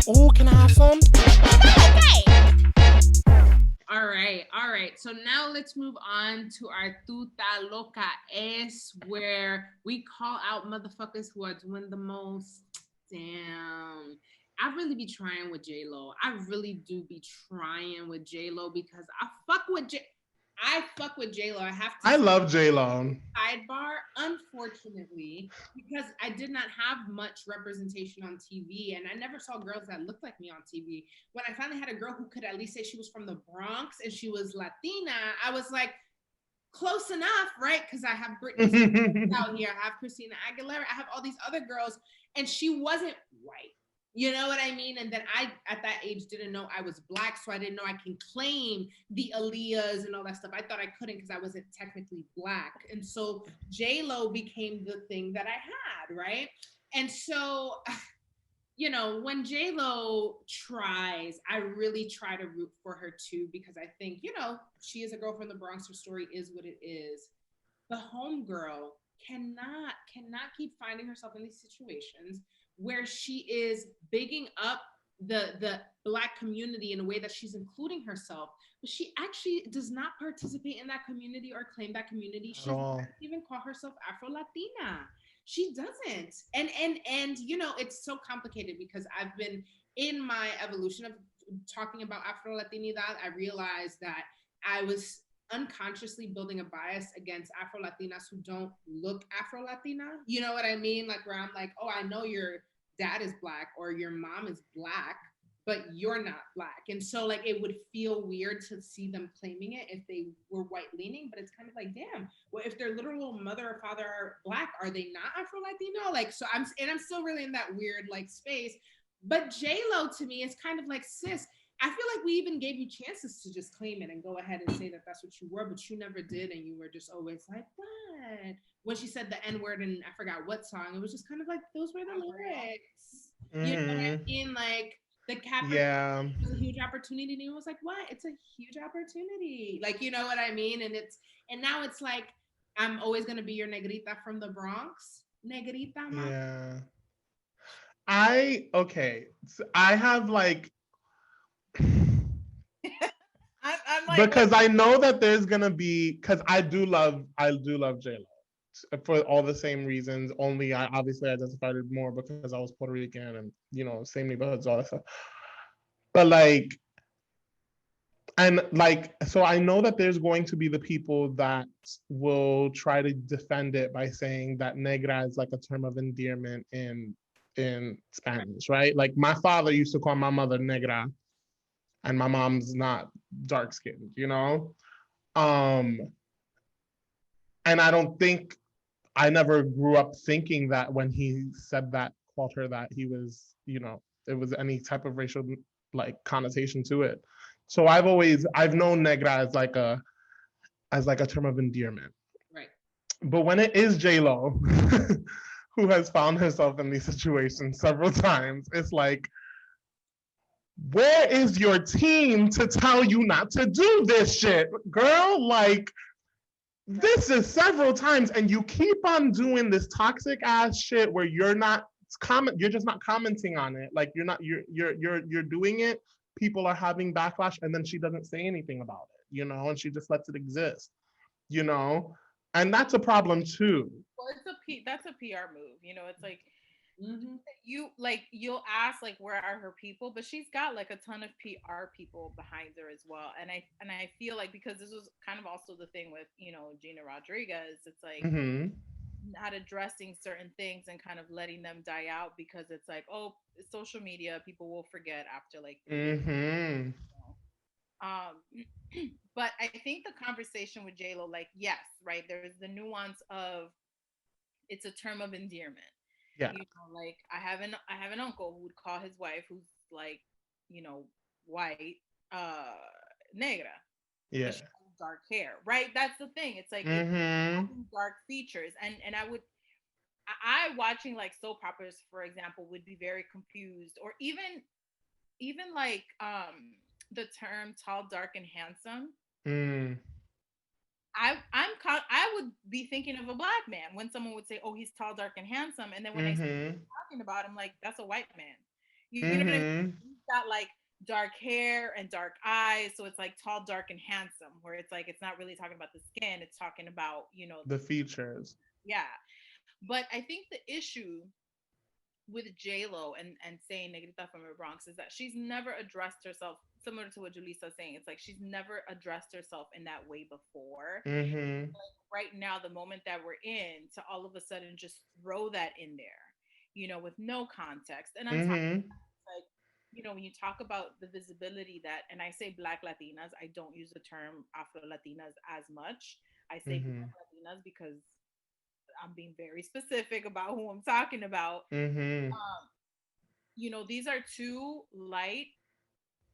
Oh, can I have some? All right. So now let's move on to our Tuta Loca Es, where we call out motherfuckers who are doing the most. Damn. I really be trying with J Lo. I really do be trying with J Lo because I fuck with J Lo. I have to I love J Lo. sidebar, unfortunately, because I did not have much representation on TV and I never saw girls that looked like me on TV. When I finally had a girl who could at least say she was from the Bronx and she was Latina, I was like, close enough, right? Because I have Britney out here, I have Christina Aguilera, I have all these other girls, and she wasn't white. You know what I mean? And then I, at that age, didn't know I was black, so I didn't know I can claim the Aaliyahs and all that stuff. I thought I couldn't because I wasn't technically black. And so J Lo became the thing that I had, right? And so, when J Lo tries, I really try to root for her too because I think, she is a girl from the Bronx. Her story is what it is. The homegirl cannot keep finding herself in these situations where she is bigging up the black community in a way that she's including herself, but she actually does not participate in that community or claim that community. She doesn't even call herself Afro-Latina. She doesn't. And it's so complicated because I've been in my evolution of talking about Afro-Latinidad. I realized that I was unconsciously building a bias against Afro Latinas who don't look Afro Latina. You know what I mean? Like where I'm like, oh, I know your dad is black or your mom is black, but you're not black. And so like it would feel weird to see them claiming it if they were white leaning, but it's kind of like, damn, well, if their literal mother or father are black, are they not Afro Latino? Like, so I'm still really in that weird like space. But J Lo to me is kind of like, sis, I feel like we even gave you chances to just claim it and go ahead and say that that's what you were, but you never did, and you were just always like, "What?" When she said the N word and I forgot what song, it was just kind of like those were the lyrics. You know what I mean? Like the Kaepernick was a huge opportunity, and he was like, "What? It's a huge opportunity." Like you know what I mean? And now it's like I'm always gonna be your negrita from the Bronx, negrita, mom. Yeah. Okay. So I have like I'm like, because I know that there's gonna be because I do love J Lo for all the same reasons. Only I obviously identified it more because I was Puerto Rican and same neighborhoods, all that stuff. But like and like so I know that there's going to be the people that will try to defend it by saying that negra is like a term of endearment in Spanish, right? Like my father used to call my mother negra and my mom's not dark skinned. Um and I don't think I never grew up thinking that when he said that, called her that, he was, it was any type of racial like connotation to it. So I've known negra as like a term of endearment. Right. But when it is J Lo, who has found herself in these situations several times, it's like, where is your team to tell you not to do this shit, girl? Like, this is several times, and you keep on doing this toxic ass shit where you're just not commenting on it. Like you're doing it. People are having backlash, and then she doesn't say anything about it, and she just lets it exist, you know, and that's a problem too. well, that's a PR move. It's like Mm-hmm. you'll ask like where are her people, but she's got like a ton of PR people behind her as well. And I feel like because this was kind of also the thing with Gina Rodriguez, it's like Mm-hmm. not addressing certain things and kind of letting them die out because it's like, oh, it's social media, people will forget after like 3 years. Mm-hmm. But I think the conversation with J Lo, like, yes, right, there's the nuance of it's a term of endearment. Yeah. Like I have an uncle who would call his wife, who's like, you know, white, uh, negra, Yeah. because she has dark hair, right? That's the thing. It's like it's Mm-hmm. having dark features, and I watching like soap operas, for example, would be very confused, or even like the term tall, dark, and handsome. Mm. I would be thinking of a black man when someone would say, "Oh, he's tall, dark, and handsome," and then when I see Mm-hmm. talking about him, like that's a white man. You know what I mean? Mm-hmm. He's got like dark hair and dark eyes, so it's like tall, dark, and handsome. Where it's like it's not really talking about the skin; it's talking about The features. yeah. But I think the issue with J Lo and saying Negrita from the Bronx is that she's never addressed herself, similar to what Julissa saying. It's like she's never addressed herself in that way before. Mm-hmm. Right now, the moment that we're in, to all of a sudden just throw that in there, with no context. And on top Mm-hmm. like when you talk about the visibility that, and I say Black Latinas, I don't use the term Afro Latinas as much. I say Mm-hmm. Black Latinas because I'm being very specific about who I'm talking about. Mm-hmm. These are two light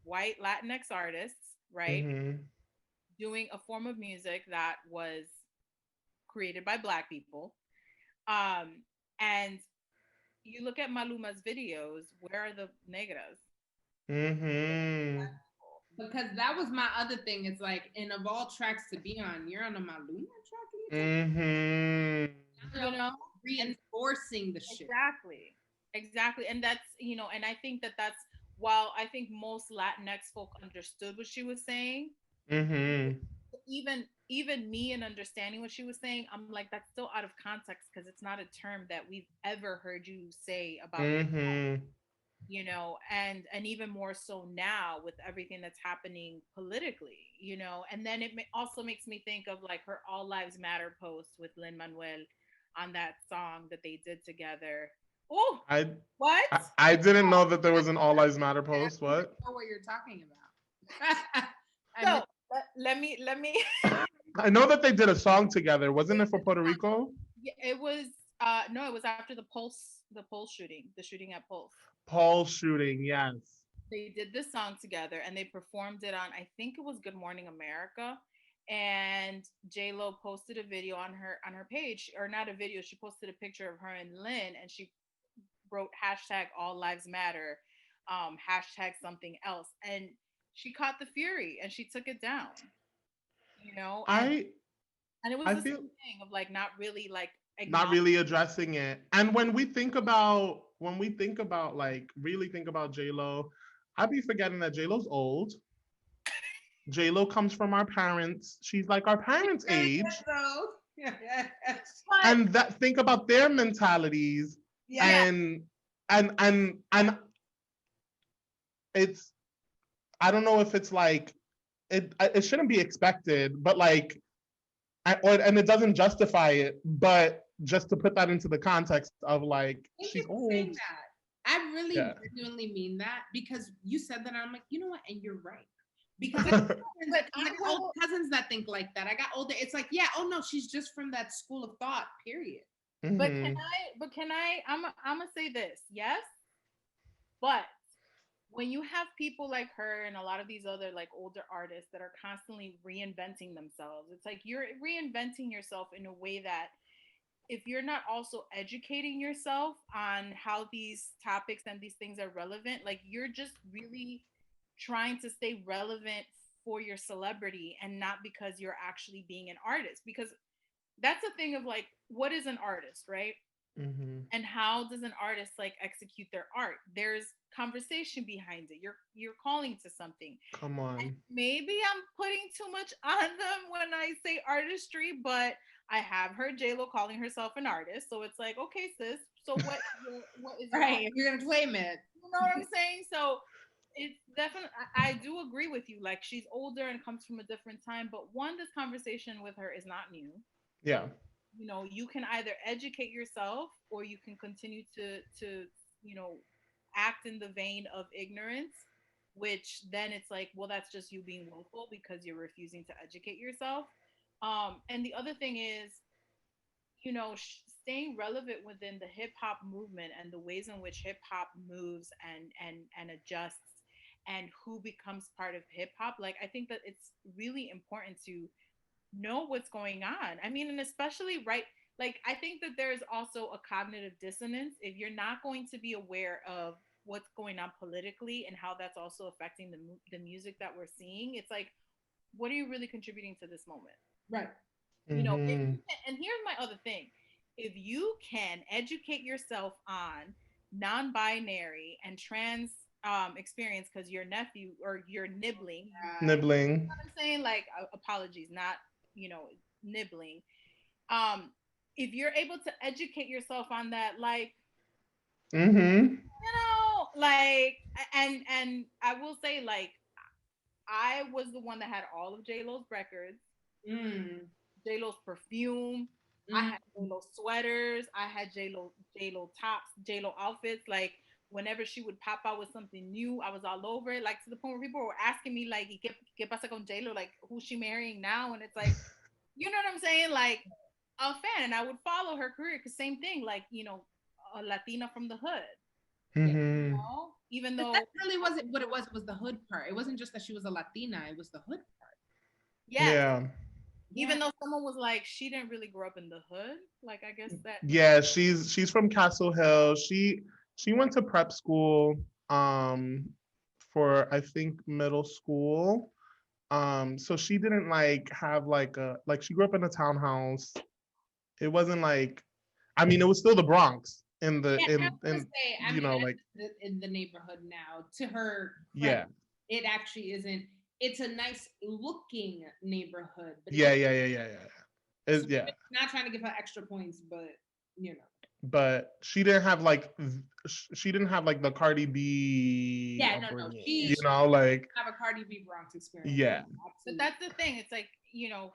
white Latinx artists, right, Mm-hmm. doing a form of music that was created by Black people. And you look at Maluma's videos, where are the negras? Mm-hmm. Because that was my other thing. It's like, and of all tracks to be on, you're on a Maluma track. Mm-hmm. You know, and reinforcing the shit. Exactly, and that's and I think that that's while I think most Latinx folk understood what she was saying. Mm-hmm. Even me in understanding what she was saying, I'm like, that's still out of context because it's not a term that we've ever heard you say about Mm-hmm. and even more so now with everything that's happening politically, and then it also makes me think of like her All Lives Matter post with Lin Manuel on that song that they did together. Oh, I, what? I didn't know that there was an All Lives Matter post. What? I know what you're talking about. So let me I know that they did a song together. Wasn't it for Puerto Rico? yeah, it was no, it was after the Pulse shooting, the shooting at Pulse. Paul shooting, yes. They did this song together and they performed it on, I think it was Good Morning America. And J Lo posted a video on her page, or not a video, she posted a picture of her and Lynn, and she wrote hashtag All Lives Matter, hashtag something else, and she caught the fury and she took it down, and I it was I the feel same thing of like not really like not acknowledging. really addressing it. And when we think about like really think about J Lo, I be forgetting that J Lo's old. J Lo comes from our parents. She's like our parents' age, But and that think about their mentalities, yeah, and it's I don't know if it's like it shouldn't be expected, but like and it doesn't justify it, but just to put that into the context of like Thank you she's for old. saying that. I really Yeah. genuinely mean that, because you said that. I'm like, you know what? And you're right. Because but I got old cousins that think like that. I got older. It's like, yeah, oh no, she's just from that school of thought, period. But Mhm. can I I'm gonna say this, yes, but when you have people like her and a lot of these other like older artists that are constantly reinventing themselves, it's like you're reinventing yourself in a way that if you're not also educating yourself on how these topics and these things are relevant, like you're just really trying to stay relevant for your celebrity and not because you're actually being an artist. Because that's a thing of like, what is an artist, right? Mhm. And how does an artist like execute their art? There's conversation behind it. You're calling to something. Come on. Maybe I'm putting too much on them when I say artistry, but I have heard J Lo calling herself an artist, so it's like, okay, sis. So what is your Right. If you're gonna claim it. You know what I'm saying? So it's definitely, I do agree with you. Like she's older and comes from a different time, but one, this conversation with her is not new. Yeah. You can either educate yourself or you can continue to you know act in the vein of ignorance, which then it's like, well, that's just you being willful because you're refusing to educate yourself. And the other thing is, staying relevant within the hip hop movement and the ways in which hip hop moves and adjusts, and who becomes part of hip hop. Like I think that it's really important to know what's going on. I mean, and especially right, like I think that there's also a cognitive dissonance if you're not going to be aware of what's going on politically and how that's also affecting the music that we're seeing. It's like, what are you really contributing to this moment? Right. If you Mhm. can, and here's my other thing. If you can educate yourself on non-binary and trans experience, because your nephew or you're nibbling, Nibbling. what I'm saying, like, apologies, not, you know, nibbling. Um, if you're able to educate yourself on that, like, Mm-hmm. like, and I will say, like, I was the one that had all of J Lo's records, Mm. J Lo's perfume. I Mm. had J Lo sweaters. I had J Lo tops, J Lo outfits. Like, whenever she would pop out with something new, I was all over it. Like, to the point where people were asking me, like, ¿Qué pasa con J Lo? Like, who's she marrying now? And it's like, you know what I'm saying? Like, a fan, and I would follow her career, because same thing, like, you know, a Latina from the hood. Yeah. You Mm-hmm. know, even But though that really wasn't what it was. It was the hood part. It wasn't just that she was a Latina. It was the hood part. yes, Yeah. even Yeah. though someone was like, she didn't really grow up in the hood. Like, I guess that. Yeah, she's from Castle Hill. She went to prep school um for I think middle school. So she didn't like have like a like she grew up in a townhouse. It wasn't like I mean it was still the Bronx Yeah, I was gonna in say. I you mean, know I like in the neighborhood now. To her credit, yeah. it actually isn't. It's a nice looking neighborhood, but Yeah, yeah, yeah, yeah, yeah. so Yeah. not trying to give her extra points, but you know. But she didn't have like she didn't have like the Cardi B Yeah, no. upbringing, She you know, like have a Cardi B Bronx experience. yeah. But that's the thing. It's like, you know,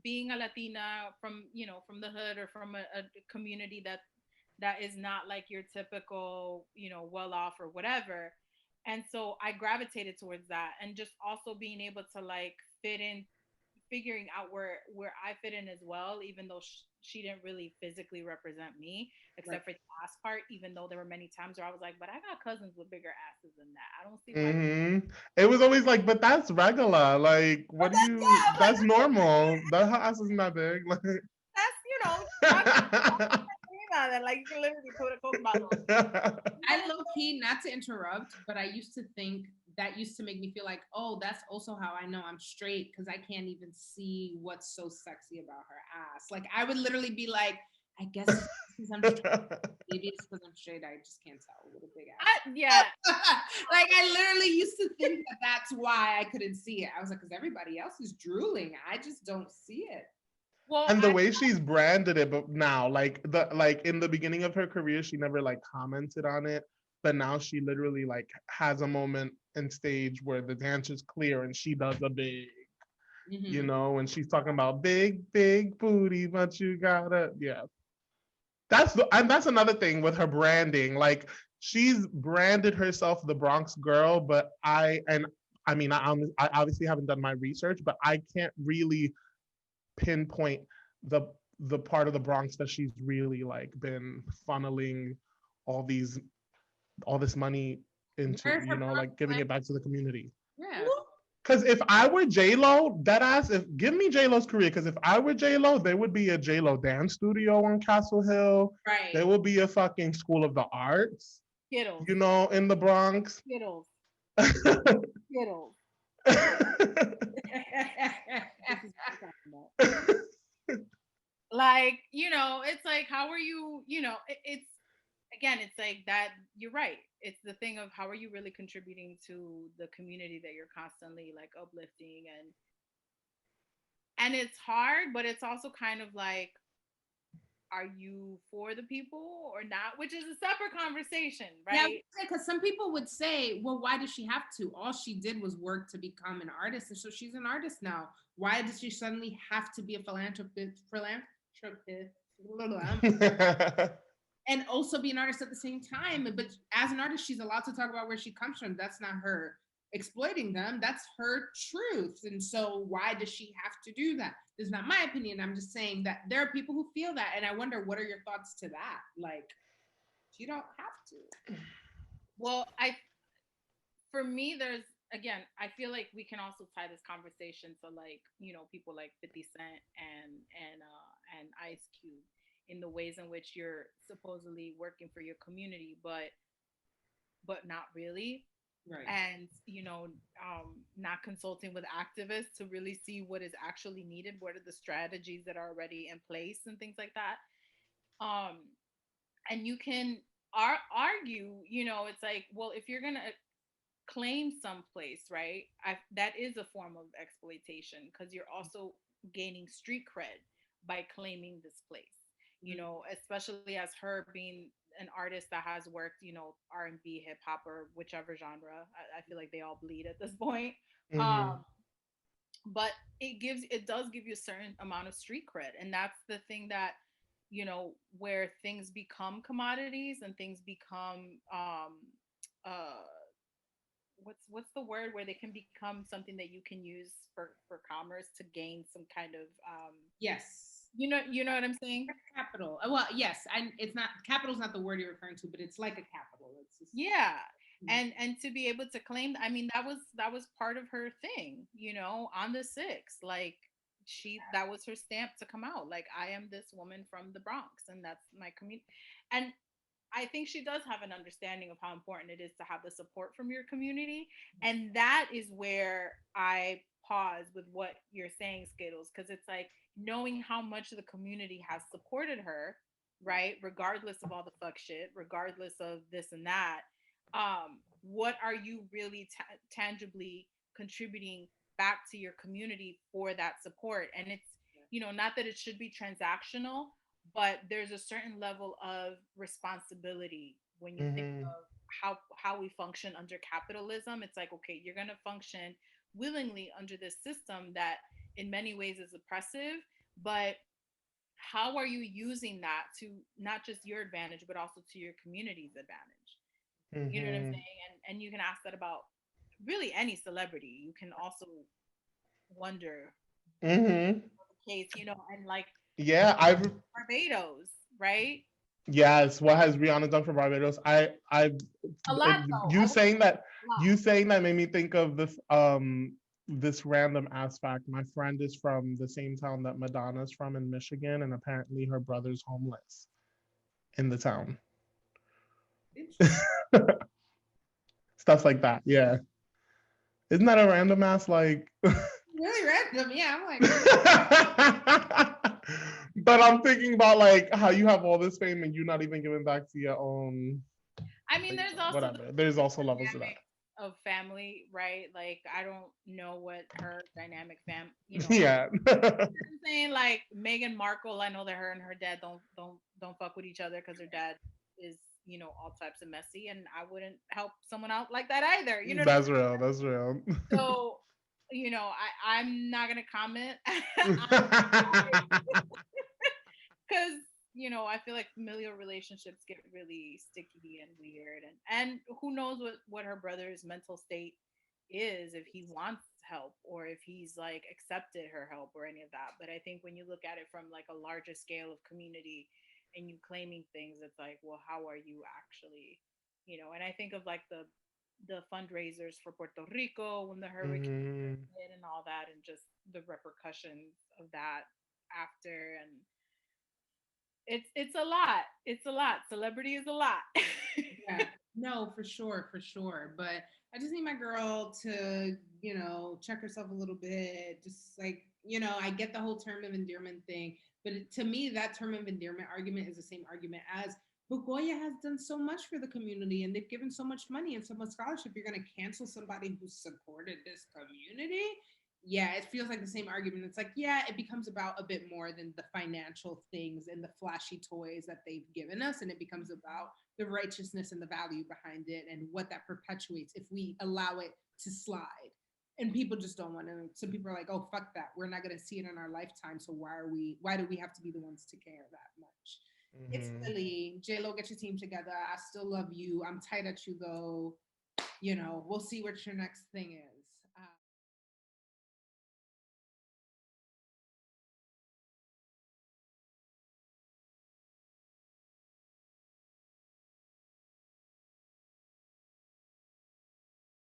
being a Latina from, you know, from the hood, or from a community that is not like your typical, you know, well off or whatever. And so I gravitated towards that, and just also being able to like fit in, figuring out where I fit in as well, even though she didn't really physically represent me, Right. except for the ass part. Even though there were many times where I was like, but I got cousins with bigger asses than that. I don't see why. Hmm. It was always like, but that's regular. Like, what do you? Yeah, like, That's normal. That her ass is not big. Like, that's, you know, about that. Like, you can literally put a Coke bottle. I low key, not to interrupt, but I used to think that used to make me feel like, oh, that's also how I know I'm straight, because I can't even see what's so sexy about her ass. Like, I would literally be like, I guess it's because I'm straight. Maybe it's because I'm straight. I just can't tell with a big ass. Yeah. Like, I literally used to think that that's why I couldn't see it. I was like, because everybody else is drooling. I just don't see it. Well, And the way she's branded it, but now, like in the beginning of her career, she never like commented on it. But now she literally like has a moment in stage where the dance is clear and she does a big, you know, and she's talking about big, big booty, but you gotta, yeah. And that's another thing with her branding. Like she's branded herself the Bronx girl, but I mean, I obviously haven't done my research, but I can't really pinpoint the the part of the Bronx that she's really like been funneling all these all this money into, Where's her you know, Bronx like giving life? it back to the community. Yeah. Because if I were J Lo, that ass, if give me J Lo's career. Because if I were J Lo, there would be a J Lo dance studio on Castle Hill. Right. There would be a fucking School of the Arts, Skittles. you know, in the Bronx. Skittles. Skittles. Like, you know, it's like, how are you, you know, it's, again, it's like that, you're right. It's the thing of how are you really contributing to the community that you're constantly like uplifting, and it's hard, but it's also kind of like, are you for the people or not? Which is a separate conversation, right? Yeah, because some people would say, well, why does she have to? All she did was work to become an artist. And so she's an artist now. Why does she suddenly have to be a philanthropist and also be an artist at the same time? But as an artist, she's allowed to talk about where she comes from. That's not her exploiting them. That's her truth. And so why does she have to do that? This is not my opinion. I'm just saying that there are people who feel that. And I wonder, what are your thoughts to that? Like, you don't have to. Well, for me, there's, again, I feel like we can also tie this conversation to, like, you know, people like 50 Cent and Ice Cube, in the ways in which you're supposedly working for your community, but not really. Right. And, you know, not consulting with activists to really see what is actually needed, what are the strategies that are already in place and things like that. And you can argue, it's like, well, if you're gonna claim someplace, right? That is a form of exploitation because you're also gaining street cred by claiming this place. Especially as her being an artist that has worked, R&B, hip hop, or whichever genre. I feel like they all bleed at this point. Mm-hmm. Um, but it does give you a certain amount of street cred, and that's the thing that where things become commodities and things become uh what's the word, where they can become something that you can use for commerce to gain some kind of Yes. you know what I'm saying. Capital. Well, yes, it's not capital's not the word you're referring to, but it's like a capital. It's just Yeah. And to be able to claim, I mean, that was part of her thing, on the 6th, like that was her stamp to come out, like, I am this woman from the Bronx, and that's my community. And I think she does have an understanding of how important it is to have the support from your community. And that is where I pause with what you're saying, Skittles, because it's like, knowing how much the community has supported her, right? Regardless of all the fuck shit, regardless of this and that. What are you really tangibly contributing back to your community for that support? And it's, not that it should be transactional, but there's a certain level of responsibility when you think Mm-hmm. of how we function under capitalism. It's like, okay, you're going to function willingly under this system that in many ways is oppressive, but how are you using that to not just your advantage but also to your community's advantage? You know what I'm Mm-hmm. saying? And you can ask that about really any celebrity. You can also wonder Mm-hmm. the case, and like Yeah, I've Barbados, right? yes. What has Rihanna done for Barbados? A lot though. You I would saying that a lot. made me think of this random ass fact. My friend is from the same town that Madonna's from in Michigan, and apparently her brother's homeless in the town. interesting. Stuff like that. Yeah. Isn't that a random ass like Really random. Yeah, I'm like, but I'm thinking about like how you have all this fame and you're not even giving back to your own I mean, like, there's also whatever. There's also levels to that. dynamic of family, right? Like, I don't know what her dynamic Yeah. I'm saying, like Meghan Markle, I know that her and her dad don't fuck with each other because her dad is, all types of messy, and I wouldn't help someone out like that either. You know what I'm That's real. That's real. saying? So, I'm not gonna comment because I feel like familial relationships get really sticky and weird, and who knows what her brother's mental state is, if he wants help or if he's like accepted her help or any of that. But I think when you look at it from like a larger scale of community and you claiming things, it's like, well, how are you actually, and I think of like the fundraisers for Puerto Rico when the hurricane Mhm. hit and all that, and just the repercussions of that after. And it's a lot. It's a lot. Celebrity is a lot. yeah, no, for sure, for sure. But I just need my girl to, check herself a little bit. Just like, I get the whole term of endearment thing, but to me, that term of endearment argument is the same argument as, but Goya has done so much for the community and they've given so much money and so much scholarship. You're going to cancel somebody who supported this community? Yeah, it feels like the same argument. It's like, yeah, it becomes about a bit more than the financial things and the flashy toys that they've given us. And it becomes about the righteousness and the value behind it and what that perpetuates if we allow it to slide. And people just don't want to. Some people are like, oh, fuck that. We're not going to see it in our lifetime. So why do we have to be the ones to care that much? It's Mhm. silly. J-Lo, get your team together. I still love you. I'm tight at you though. We'll see what your next thing